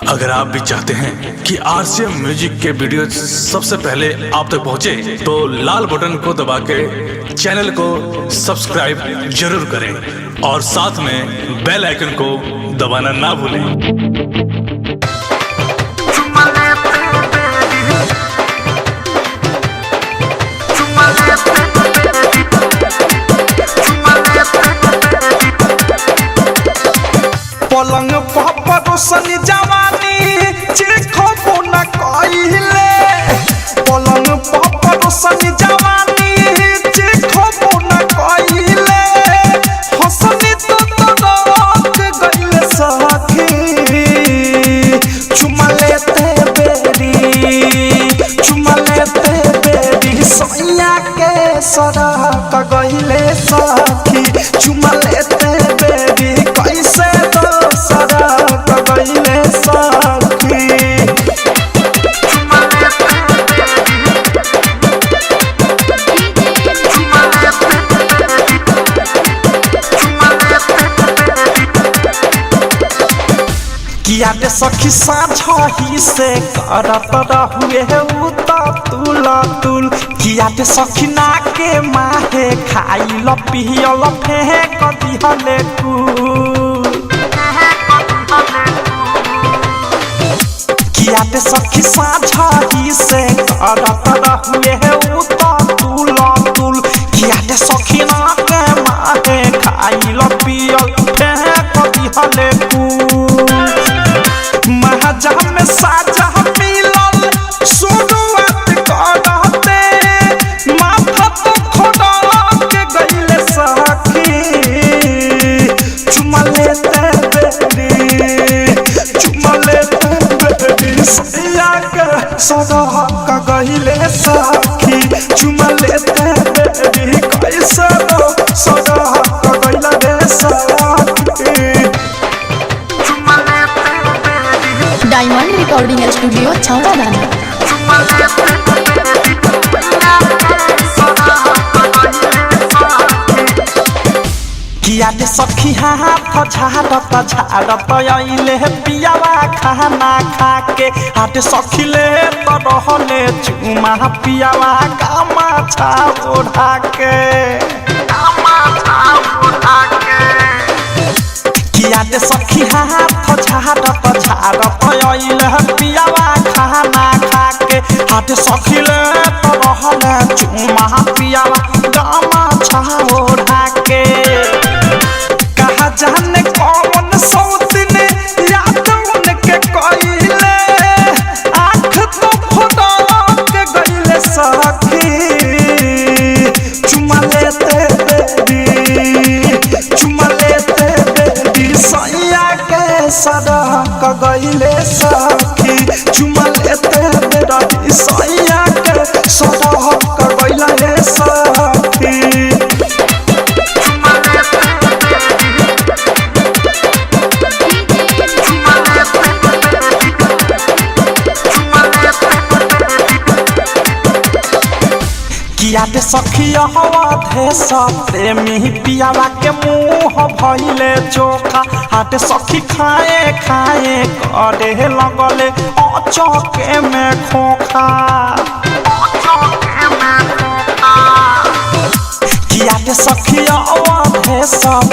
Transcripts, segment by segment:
अगर आप भी चाहते हैं कि आरसीएम म्यूजिक के वीडियो सबसे पहले आप तक पहुंचे, तो लाल बटन को दबा के चैनल को सब्सक्राइब जरूर करें और साथ में बेल आइकन को दबाना ना भूलें। पलंग परोसनी जवानी चेखो न कइले पलंग परोसनी जवानी चेखो न कइले हसनी तो रोक गइले सखी चुमा लेते बेरी सैया के सरक गइले सखी चुमा लेते बेरी कैसे किया दे सखी साझही से करत रहुए तुल किया दे सखी ना के माहे खाइल पियल फेंक दिहले किया दे सखी साझही से करत रहुए तुल किया दे सखी ना के माहे खाइल पियल फेंक दिहले महाजा में साजा मिलल शुरुआत करते माथा तो खोड़ा के गइले सखी चुमा लेते बेरी सैया के सदहक गइले सखी चुमा लेते बेरी कैसे सदहक गइले रे सखी। डायमंड रिकॉर्डिंग स्टूडियो छौड़ा दाना। किया दे सखी हाथ झाड़त आइले पियावा खाना खा के हाथ सखी ले तो रहले चुमा पियावा कामा छा ओढ़ा के किया दे सखी हाथ झाड़त आइले पियावा खाना खा के हाथ सखी ले तो रहले चुमा पियावा कामा छा ओढ़ा के कहा जाने कौन सौतन याद उनके कइले आँख तो फोड़ा के गइले सखी चुमा लेते बेरी सैया के सदहक गइले सखी चुमा लेते बेरी सैया के सदहक गइले सखी। किया दे सखी हवा प्रेमी पियावा के मुँह भइले चोखा हाथ सखी खाए करे लगले अचके में खोखा किया दे सखी हवा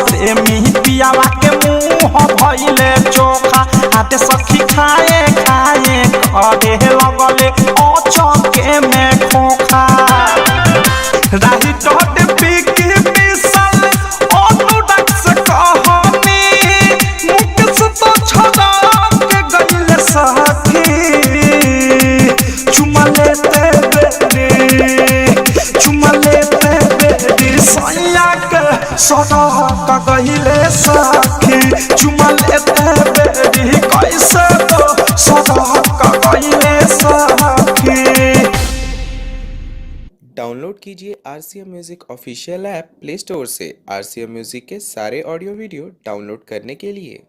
प्रेमी पियावा के मुँह भइले चोखा हाथ सखी खाए करे लगले अचके में खोखा राही टोट पीकी मिसल अनुडक्स कहानी मुकस तो छड़ा के गइले सखी चुमा लेते बेरी सैया के सदहक गइले सखी चुमा लेते बेरी कैसे सदहक गइले सखी। डाउनलोड कीजिए RCM music official app play store से आरसीएम म्यूजिक के सारे ऑडियो वीडियो डाउनलोड करने के लिए।